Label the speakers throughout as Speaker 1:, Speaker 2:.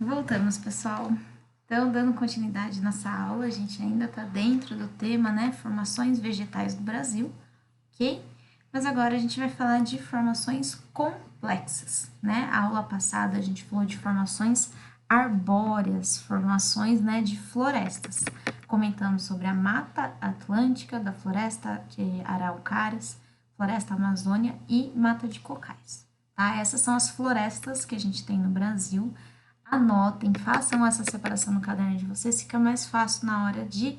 Speaker 1: Voltamos, pessoal. Então, dando continuidade nessa aula, a gente ainda está dentro do tema, né? Formações vegetais do Brasil, ok? Mas agora a gente vai falar de formações complexas, né? A aula passada a gente falou de formações arbóreas, formações, né, de florestas. Comentamos sobre a Mata Atlântica, da Floresta de Araucárias, Floresta Amazônia e Mata de Cocais, tá? Essas são as florestas que a gente tem no Brasil. Anotem, façam essa separação no caderno de vocês, fica mais fácil na hora de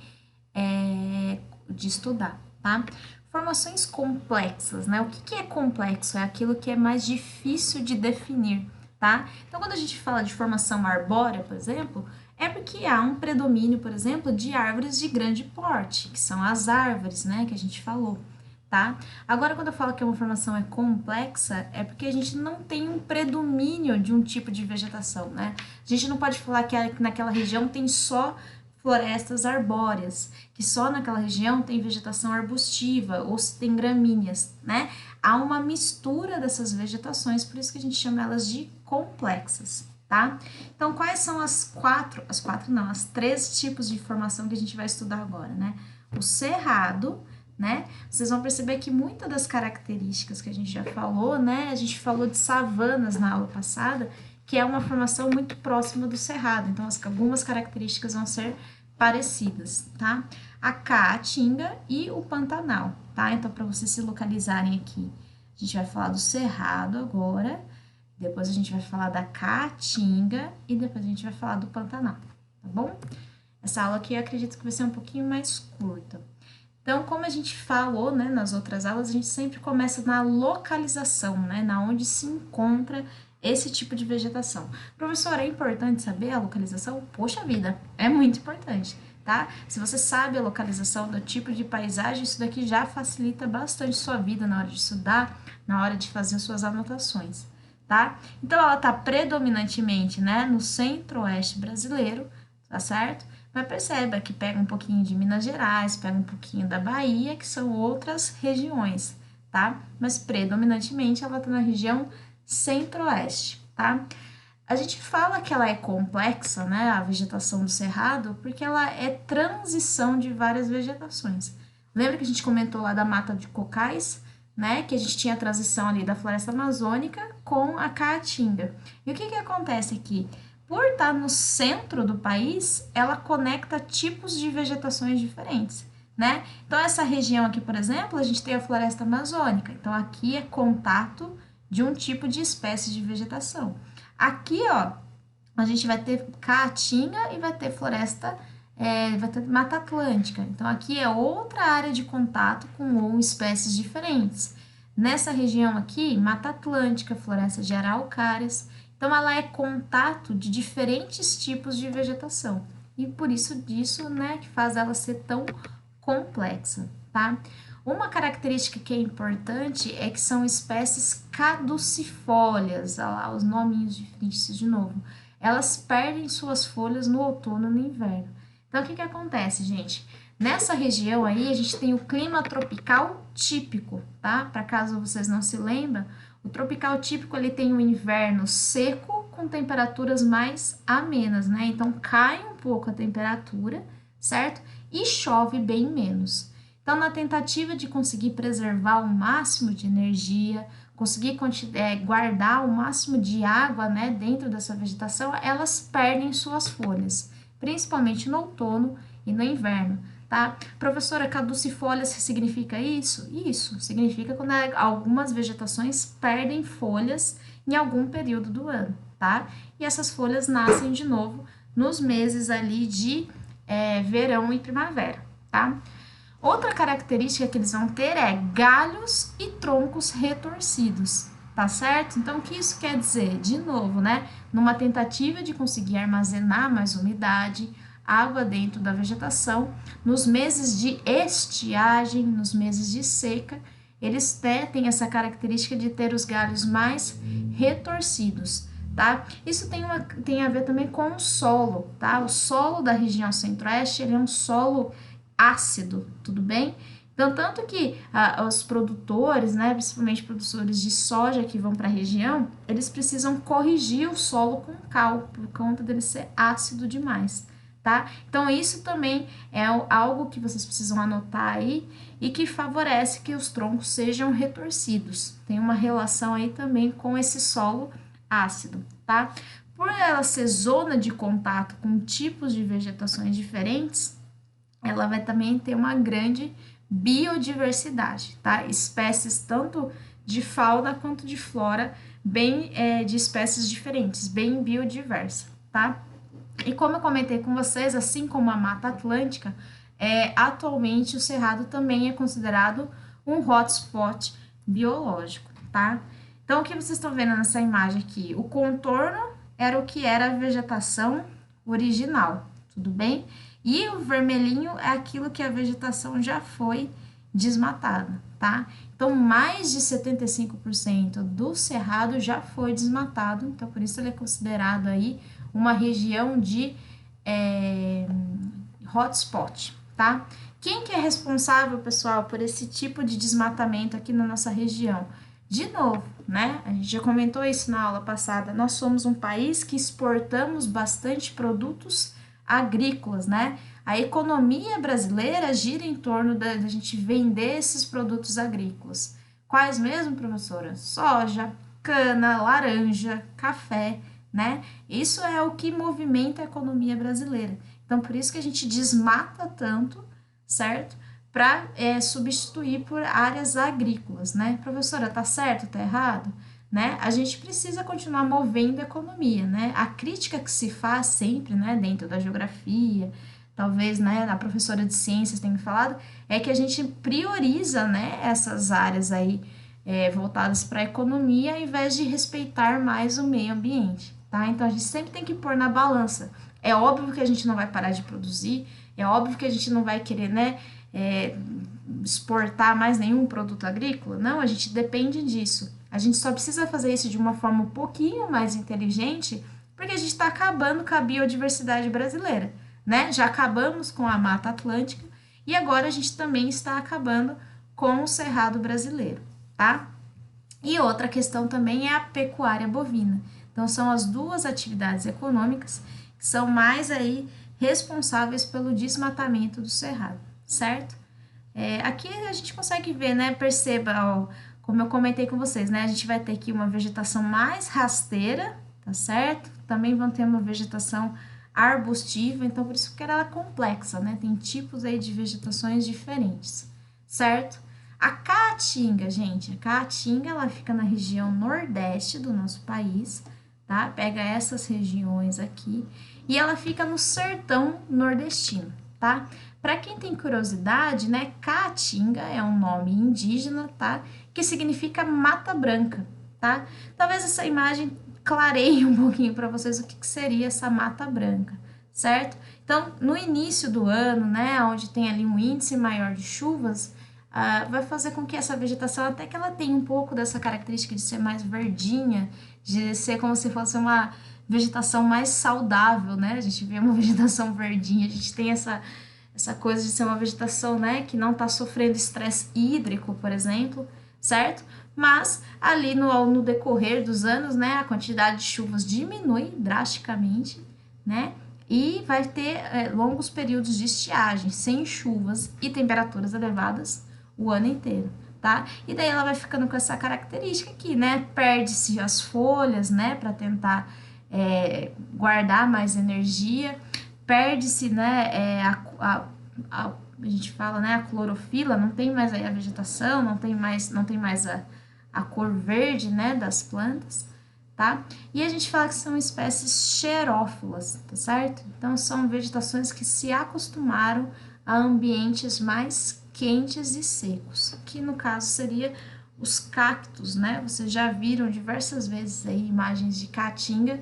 Speaker 1: estudar, tá? Formações complexas, né? O que é complexo? É aquilo que é mais difícil de definir, tá? Então, quando a gente fala de formação arbórea, por exemplo, é porque há um predomínio, por exemplo, de árvores de grande porte, que são as árvores, né, que a gente falou, tá? Agora, quando eu falo que uma formação é complexa, é porque a gente não tem um predomínio de um tipo de vegetação, né? A gente não pode falar que naquela região tem só florestas arbóreas, que só naquela região tem vegetação arbustiva ou se tem gramíneas, né? Há uma mistura dessas vegetações, por isso que a gente chama elas de complexas, tá? Então, quais são as três tipos de formação que a gente vai estudar agora, né? O cerrado, né? Vocês vão perceber que muitas das características que a gente já falou, né? A gente falou de savanas na aula passada, que é uma formação muito próxima do cerrado, então algumas características vão ser parecidas, tá? A caatinga e o pantanal, tá? Então, para vocês se localizarem aqui, a gente vai falar do cerrado agora, depois a gente vai falar da caatinga e depois a gente vai falar do pantanal, tá bom? Essa aula aqui eu acredito que vai ser um pouquinho mais curta. Então, como a gente falou, né, nas outras aulas, a gente sempre começa na localização, né, na onde se encontra esse tipo de vegetação. Professor, é importante saber a localização? Poxa vida, é muito importante, tá? Se você sabe a localização do tipo de paisagem, isso daqui já facilita bastante sua vida na hora de estudar, na hora de fazer suas anotações, tá? Então, ela está predominantemente, né, no centro-oeste brasileiro, tá certo? Mas perceba que pega um pouquinho de Minas Gerais, pega um pouquinho da Bahia, que são outras regiões, tá? Mas predominantemente ela está na região centro-oeste, tá? A gente fala que ela é complexa, né, a vegetação do cerrado, porque ela é transição de várias vegetações. Lembra que a gente comentou lá da mata de cocais, né, que a gente tinha a transição ali da floresta amazônica com a caatinga. E o que acontece aqui? Por estar no centro do país, ela conecta tipos de vegetações diferentes, né? Então, essa região aqui, por exemplo, a gente tem a floresta amazônica. Então, aqui é contato de um tipo de espécie de vegetação. Aqui, ó, a gente vai ter caatinga e vai ter floresta, vai ter mata atlântica. Então, aqui é outra área de contato com espécies diferentes. Nessa região aqui, mata atlântica, floresta de araucárias. Então, ela é contato de diferentes tipos de vegetação. E por isso disso, né, que faz ela ser tão complexa, tá? Uma característica que é importante é que são espécies caducifólias, olha lá os nominhos difíceis de novo. Elas perdem suas folhas no outono e no inverno. Então, o que acontece, gente? Nessa região aí, a gente tem o clima tropical típico, tá? Para caso vocês não se lembram, o tropical típico ele tem um inverno seco com temperaturas mais amenas, né? Então cai um pouco a temperatura, certo? E chove bem menos. Então, na tentativa de conseguir preservar o máximo de energia, conseguir guardar o máximo de água, né, dentro dessa vegetação, elas perdem suas folhas, principalmente no outono e no inverno. Tá? Professora, caducifólia significa isso? Isso, significa quando algumas vegetações perdem folhas em algum período do ano, tá? E essas folhas nascem de novo nos meses ali de verão e primavera, tá? Outra característica que eles vão ter é galhos e troncos retorcidos, tá certo? Então, o que isso quer dizer? De novo, né? Numa tentativa de conseguir armazenar mais umidade, água dentro da vegetação, nos meses de estiagem, nos meses de seca, eles têm essa característica de ter os galhos mais retorcidos, tá? Isso tem a ver também com o solo, tá? O solo da região centro-oeste, ele é um solo ácido, tudo bem? Então, tanto que os produtores, né, principalmente produtores de soja que vão para a região, eles precisam corrigir o solo com cal, por conta dele ser ácido demais, tá? Então, isso também é algo que vocês precisam anotar aí e que favorece que os troncos sejam retorcidos. Tem uma relação aí também com esse solo ácido, tá? Por ela ser zona de contato com tipos de vegetações diferentes, ela vai também ter uma grande biodiversidade, tá? Espécies tanto de fauna quanto de flora, bem de espécies diferentes, bem biodiversa, tá? E como eu comentei com vocês, assim como a Mata Atlântica, atualmente o Cerrado também é considerado um hotspot biológico, tá? Então, o que vocês estão vendo nessa imagem aqui? O contorno era o que era a vegetação original, tudo bem? E o vermelhinho é aquilo que a vegetação já foi desmatada, tá? Então, mais de 75% do cerrado já foi desmatado, então por isso ele é considerado aí uma região de hotspot, tá? Quem que é responsável, pessoal, por esse tipo de desmatamento aqui na nossa região? De novo, né? A gente já comentou isso na aula passada. Nós somos um país que exportamos bastante produtos agrícolas, né? A economia brasileira gira em torno da gente vender esses produtos agrícolas. Quais mesmo, professora? Soja, cana, laranja, café, né? Isso é o que movimenta a economia brasileira. Então, por isso que a gente desmata tanto, certo? Para substituir por áreas agrícolas, né? Professora, tá certo, tá errado? Né? A gente precisa continuar movendo a economia, né? A crítica que se faz sempre, né, dentro da geografia, talvez, né, a professora de ciências tenha falado, é que a gente prioriza, né, essas áreas aí voltadas para a economia, ao invés de respeitar mais o meio ambiente, tá? Então, a gente sempre tem que pôr na balança. É óbvio que a gente não vai parar de produzir, é óbvio que a gente não vai querer, né, exportar mais nenhum produto agrícola, não, a gente depende disso. A gente só precisa fazer isso de uma forma um pouquinho mais inteligente, porque a gente está acabando com a biodiversidade brasileira, né? Já acabamos com a Mata Atlântica e agora a gente também está acabando com o Cerrado brasileiro, tá? E outra questão também é a pecuária bovina. Então, são as duas atividades econômicas que são mais aí responsáveis pelo desmatamento do cerrado, certo? Aqui a gente consegue ver, né? Perceba, ó, como eu comentei com vocês, né? A gente vai ter aqui uma vegetação mais rasteira, tá certo? Também vão ter uma vegetação arbustiva, então por isso que ela é complexa, né? Tem tipos aí de vegetações diferentes, certo? A caatinga, gente, a caatinga, ela fica na região nordeste do nosso país, tá? Pega essas regiões aqui e ela fica no sertão nordestino, tá? Para quem tem curiosidade, né, caatinga é um nome indígena, tá? Que significa mata branca, tá? Talvez essa imagem clareie um pouquinho para vocês o que seria essa mata branca, certo? Então, no início do ano, né, onde tem ali um índice maior de chuvas, vai fazer com que essa vegetação, até que ela tenha um pouco dessa característica de ser mais verdinha, de ser como se fosse uma vegetação mais saudável, né? A gente vê uma vegetação verdinha, a gente tem essa coisa de ser uma vegetação, né, que não está sofrendo estresse hídrico, por exemplo, certo? Mas ali no decorrer dos anos, né, a quantidade de chuvas diminui drasticamente, né? E vai ter longos períodos de estiagem, sem chuvas e temperaturas elevadas o ano inteiro, tá? E daí ela vai ficando com essa característica aqui, né? Perde-se as folhas, né, para tentar guardar mais energia, perde-se, né, a gente fala, né, a clorofila, não tem mais aí a vegetação, não tem mais a cor verde, né, das plantas, tá? E a gente fala que são espécies xerófilas, tá certo? Então, são vegetações que se acostumaram a ambientes mais quentes e secos, que no caso seria os cactos, né? Vocês já viram diversas vezes aí imagens de caatinga,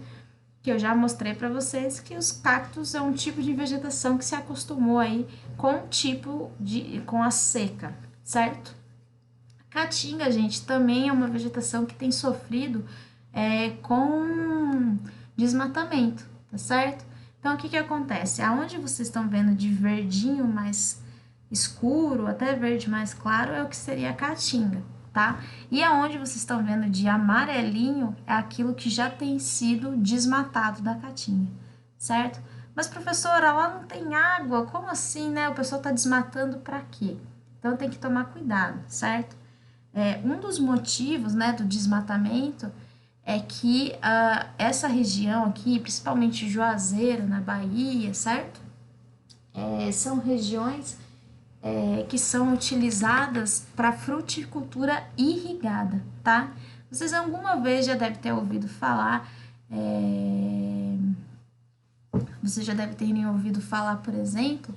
Speaker 1: que eu já mostrei para vocês que os cactos é um tipo de vegetação que se acostumou aí com a seca, certo? Caatinga, gente, também é uma vegetação que tem sofrido com desmatamento, tá certo? Então, o que que acontece? Aonde vocês estão vendo de verdinho mais escuro, até verde mais claro, é o que seria a caatinga, tá? E aonde vocês estão vendo de amarelinho é aquilo que já tem sido desmatado da caatinga, certo? Mas, professora, lá não tem água, como assim, né? O pessoal tá desmatando para quê? Então, tem que tomar cuidado, certo? Um dos motivos, né, do desmatamento é que essa região aqui, principalmente Juazeiro, na Bahia, certo? São regiões que são utilizadas para fruticultura irrigada, tá? Vocês alguma vez já devem ter ouvido falar, vocês já devem ter ouvido falar, por exemplo,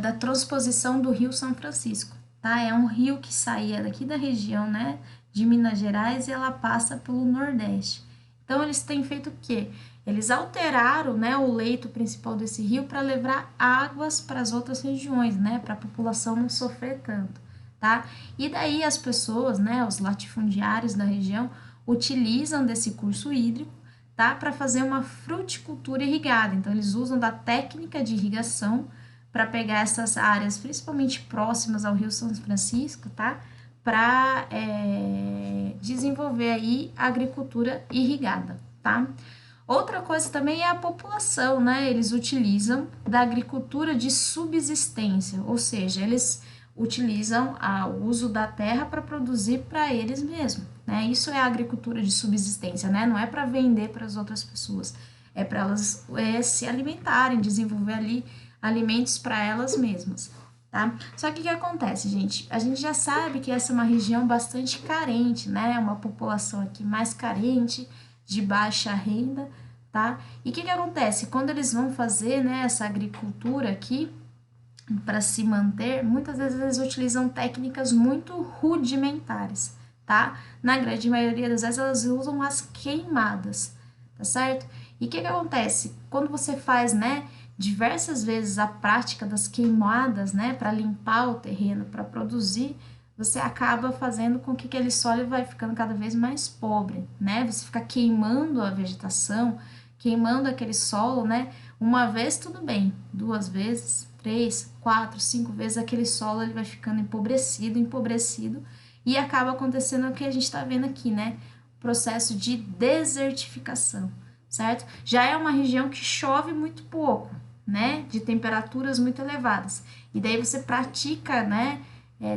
Speaker 1: da transposição do Rio São Francisco, tá? É um rio que saía daqui da região, né, de Minas Gerais e ela passa pelo Nordeste. Então, eles têm feito o quê? Eles alteraram, né, o leito principal desse rio para levar águas para as outras regiões, né, para a população não sofrer tanto, tá? E daí as pessoas, né, os latifundiários da região, utilizam desse curso hídrico, tá, para fazer uma fruticultura irrigada. Então, eles usam da técnica de irrigação para pegar essas áreas, principalmente próximas ao Rio São Francisco, tá? Para desenvolver aí a agricultura irrigada, tá? Outra coisa também é a população, né? Eles utilizam da agricultura de subsistência, ou seja, eles utilizam o uso da terra para produzir para eles mesmos, né? Isso é a agricultura de subsistência, né? Não é para vender para as outras pessoas, é para elas se alimentarem, desenvolver ali alimentos para elas mesmas, tá? Só que o que acontece, gente? A gente já sabe que essa é uma região bastante carente, né? Uma população aqui mais carente, de baixa renda, tá? E o que acontece? Quando eles vão fazer, né, essa agricultura aqui, para se manter, muitas vezes eles utilizam técnicas muito rudimentares, tá? Na grande maioria das vezes elas usam as queimadas, tá certo? E o que acontece? Quando você faz, né, diversas vezes a prática das queimadas, né, para limpar o terreno, para produzir, você acaba fazendo com que aquele solo vai ficando cada vez mais pobre, né? Você fica queimando a vegetação, queimando aquele solo, né? Uma vez tudo bem, duas vezes, 3, 4, 5 vezes aquele solo ele vai ficando empobrecido e acaba acontecendo o que a gente está vendo aqui, né? O processo de desertificação, certo? Já é uma região que chove muito pouco, né? De temperaturas muito elevadas. E daí você pratica, né?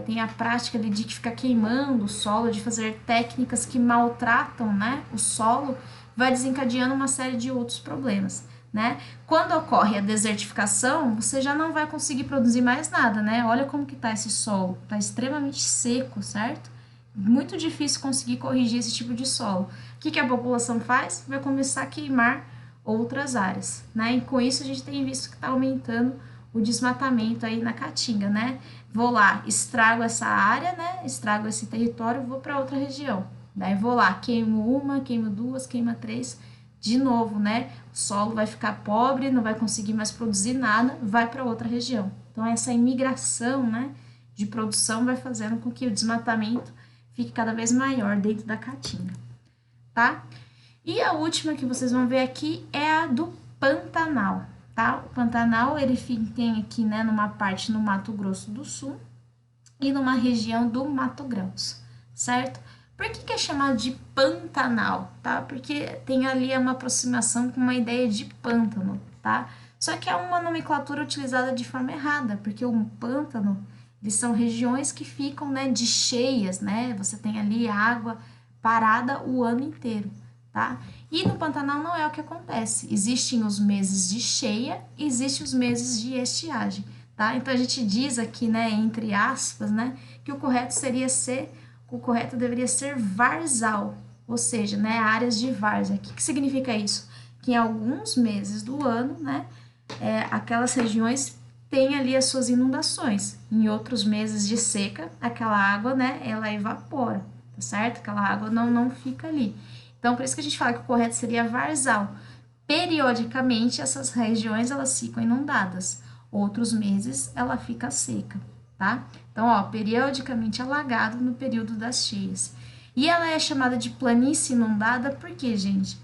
Speaker 1: Tem a prática de que ficar queimando o solo, de fazer técnicas que maltratam, né, o solo, vai desencadeando uma série de outros problemas, né? Quando ocorre a desertificação, você já não vai conseguir produzir mais nada, né? Olha como que tá esse solo, tá extremamente seco, certo? Muito difícil conseguir corrigir esse tipo de solo. O que a população faz? Vai começar a queimar outras áreas, né? E com isso a gente tem visto que está aumentando o desmatamento aí na Caatinga, né? Vou lá, estrago essa área, né? Estrago esse território, vou para outra região. Daí vou lá, queimo uma, queimo duas, queima três, de novo, né? O solo vai ficar pobre, não vai conseguir mais produzir nada, vai para outra região. Então, essa imigração, né, de produção vai fazendo com que o desmatamento fique cada vez maior dentro da Caatinga, tá? E a última que vocês vão ver aqui é a do Pantanal, tá? O Pantanal, ele tem aqui, né, numa parte no Mato Grosso do Sul e numa região do Mato Grosso, certo? Por que é chamado de Pantanal, tá? Porque tem ali uma aproximação com uma ideia de pântano, tá? Só que é uma nomenclatura utilizada de forma errada, porque o pântano, eles são regiões que ficam, né, de cheias, né? Você tem ali água parada o ano inteiro, tá? E no Pantanal não é o que acontece. Existem os meses de cheia e existem os meses de estiagem, tá? Então a gente diz aqui, né, entre aspas, né, que o correto deveria ser varzal, ou seja, né, áreas de várzea. O que significa isso? Que em alguns meses do ano, né, aquelas regiões têm ali as suas inundações. Em outros meses de seca, aquela água, né, ela evapora, tá certo? Aquela água não fica ali. Então, por isso que a gente fala que o correto seria varzal. Periodicamente, essas regiões, elas ficam inundadas. Outros meses, ela fica seca, tá? Então, ó, periodicamente alagado no período das cheias. E ela é chamada de planície inundada porque, gente,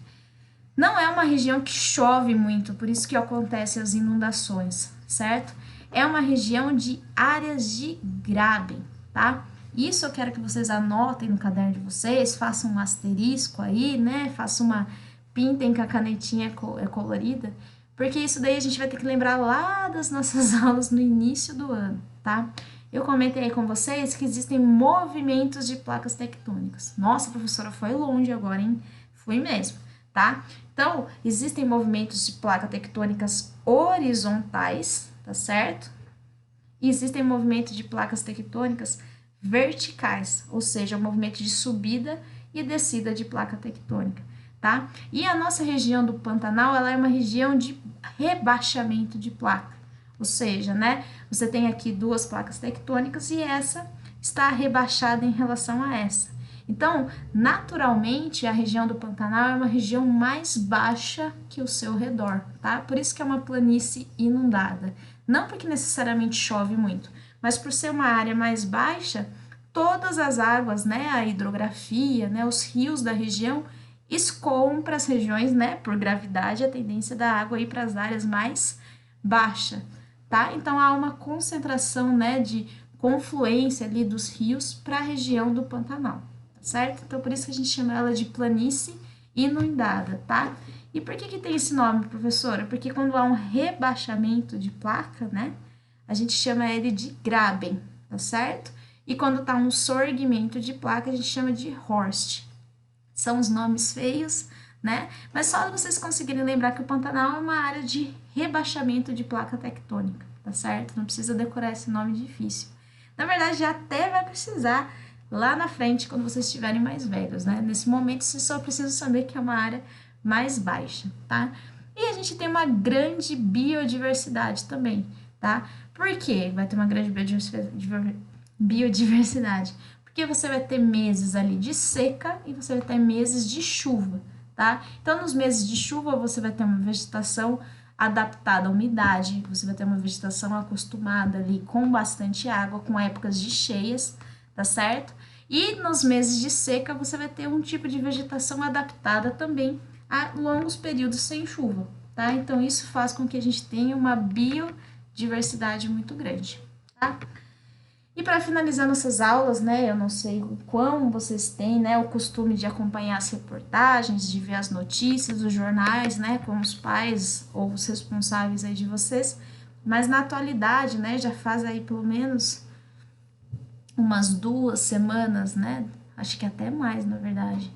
Speaker 1: não é uma região que chove muito, por isso que acontecem as inundações, certo? é uma região de áreas de Graben, tá? Isso eu quero que vocês anotem no caderno de vocês, façam um asterisco aí, né? Pintem com a canetinha colorida, porque isso daí a gente vai ter que lembrar lá das nossas aulas no início do ano, tá? Eu comentei aí com vocês que existem movimentos de placas tectônicas. Nossa, professora, foi longe agora, hein? Fui mesmo, tá? Então, existem movimentos de placas tectônicas horizontais, tá certo? E existem movimentos de placas tectônicas verticais, ou seja, o movimento de subida e descida de placa tectônica, tá? E a nossa região do Pantanal, ela é uma região de rebaixamento de placa, ou seja, né, você tem aqui duas placas tectônicas e essa está rebaixada em relação a essa. Então, naturalmente, a região do Pantanal é uma região mais baixa que o seu redor, tá? Por isso que é uma planície inundada. Não porque necessariamente chove muito, mas por ser uma área mais baixa, todas as águas, né, a hidrografia, né, os rios da região escoam para as regiões, né, por gravidade, a tendência da água ir para as áreas mais baixas, tá? Então, há uma concentração, né, de confluência ali dos rios para a região do Pantanal, tá certo? Então, por isso que a gente chama ela de planície inundada, tá? E por que tem esse nome, professora? Porque quando há um rebaixamento de placa, né, a gente chama ele de Graben, tá certo? E quando tá um sorgimento de placa, a gente chama de Horst. São os nomes feios, né? Mas só vocês conseguirem lembrar que o Pantanal é uma área de rebaixamento de placa tectônica, tá certo? Não precisa decorar esse nome difícil. Na verdade, já até vai precisar lá na frente, quando vocês estiverem mais velhos, né? Nesse momento, vocês só precisam saber que é uma área mais baixa, tá? E a gente tem uma grande biodiversidade também, tá? Por quê? Vai ter uma grande biodiversidade? Porque você vai ter meses ali de seca e você vai ter meses de chuva, tá? Então, nos meses de chuva, você vai ter uma vegetação adaptada à umidade, você vai ter uma vegetação acostumada ali com bastante água, com épocas de cheias, tá certo? E nos meses de seca, você vai ter um tipo de vegetação adaptada também a longos períodos sem chuva, tá? Então, isso faz com que a gente tenha uma biodiversidade muito grande, tá? E para finalizar nossas aulas, né, eu não sei o quão vocês têm, né, o costume de acompanhar as reportagens, de ver as notícias, os jornais, né, como os pais ou os responsáveis aí de vocês, mas na atualidade, né, já faz aí pelo menos umas 2 semanas, né, acho que até mais, na verdade,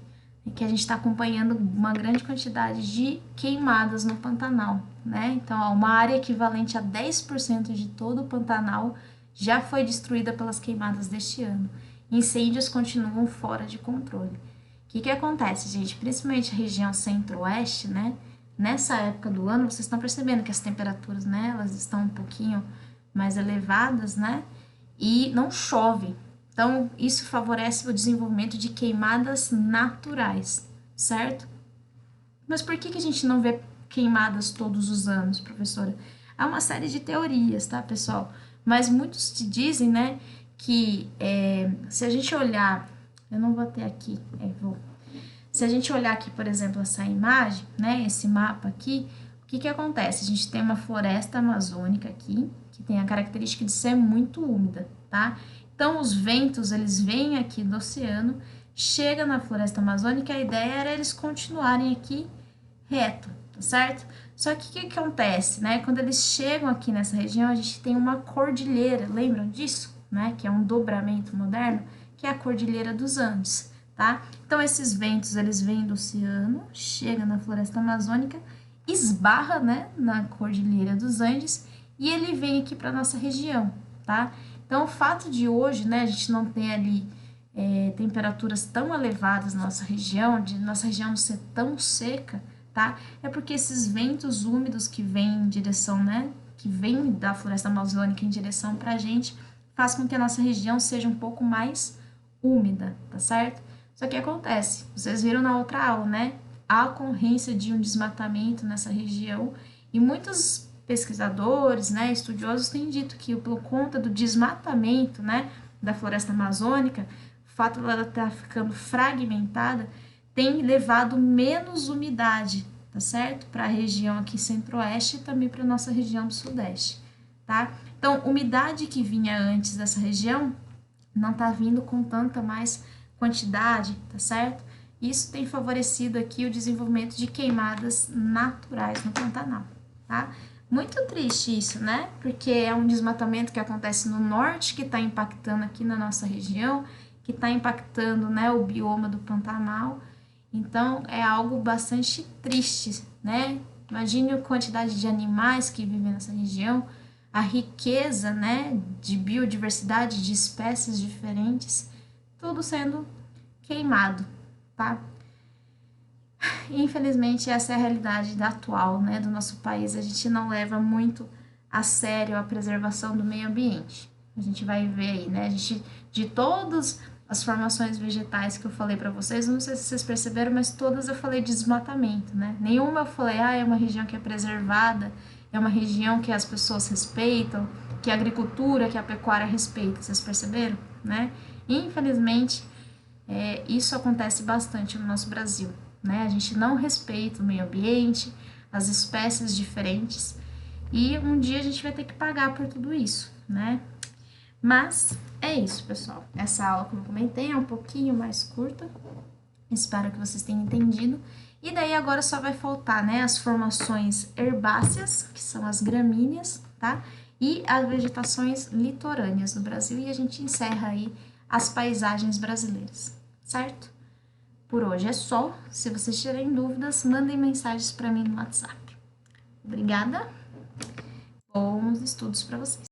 Speaker 1: que a gente está acompanhando uma grande quantidade de queimadas no Pantanal, né, então uma área equivalente a 10% de todo o Pantanal já foi destruída pelas queimadas deste ano. Incêndios continuam fora de controle. O que acontece, gente? Principalmente a região centro-oeste, né? Nessa época do ano, vocês estão percebendo que as temperaturas, né? Elas estão um pouquinho mais elevadas, né? E não chove. Então, isso favorece o desenvolvimento de queimadas naturais, certo? Mas por que a gente não vê queimadas todos os anos, professora? Há uma série de teorias, tá, pessoal? Mas muitos te dizem, né, que se a gente olhar, eu não vou ter aqui, se a gente olhar aqui, por exemplo, essa imagem, né, esse mapa aqui, o que acontece? A gente tem uma floresta amazônica aqui, que tem a característica de ser muito úmida, tá? Então, os ventos, eles vêm aqui do oceano, chegam na floresta amazônica, a ideia era eles continuarem aqui reto, tá certo? Só que o que acontece, né? Quando eles chegam aqui nessa região, a gente tem uma cordilheira, lembram disso? Né? Que é um dobramento moderno, que é a Cordilheira dos Andes, tá? Então, esses ventos, eles vêm do oceano, chegam na floresta amazônica, esbarra, né, na Cordilheira dos Andes, e ele vem aqui para nossa região, tá? Então, o fato de hoje, né, a gente não ter ali temperaturas tão elevadas na nossa região, de nossa região ser tão seca, tá? É porque esses ventos úmidos que vêm em direção, né, que vêm da floresta amazônica em direção pra gente, faz com que a nossa região seja um pouco mais úmida, tá certo? Só que acontece, vocês viram na outra aula, né? A ocorrência de um desmatamento nessa região e muitos pesquisadores, né, estudiosos têm dito que por conta do desmatamento, né, da floresta amazônica, o fato dela estar ficando fragmentada tem levado menos umidade, tá certo? Para a região aqui centro-oeste e também para a nossa região do sudeste, tá? Então, umidade que vinha antes dessa região não tá vindo com tanta mais quantidade, tá certo? Isso tem favorecido aqui o desenvolvimento de queimadas naturais no Pantanal, tá? Muito triste isso, né? Porque é um desmatamento que acontece no norte, que está impactando aqui na nossa região, que está impactando, né, o bioma do Pantanal. Então, é algo bastante triste, né? Imagine a quantidade de animais que vivem nessa região, a riqueza, né, de biodiversidade, de espécies diferentes, tudo sendo queimado, tá? Infelizmente, essa é a realidade atual, né, do nosso país. A gente não leva muito a sério a preservação do meio ambiente. A gente vai ver aí, né, de todas as formações vegetais que eu falei para vocês, não sei se vocês perceberam, mas todas eu falei de desmatamento, né? Nenhuma eu falei, é uma região que é preservada, é uma região que as pessoas respeitam, que a agricultura, que a pecuária respeita, vocês perceberam, né? Infelizmente, isso acontece bastante no nosso Brasil, né? A gente não respeita o meio ambiente, as espécies diferentes, e um dia a gente vai ter que pagar por tudo isso, né? Mas é isso, pessoal. Essa aula, como eu comentei, é um pouquinho mais curta. Espero que vocês tenham entendido. E daí agora só vai faltar, né, as formações herbáceas, que são as gramíneas, tá? E as vegetações litorâneas do Brasil. E a gente encerra aí as paisagens brasileiras, certo? Por hoje é só. Se vocês tiverem dúvidas, mandem mensagens para mim no WhatsApp. Obrigada. Bons estudos para vocês.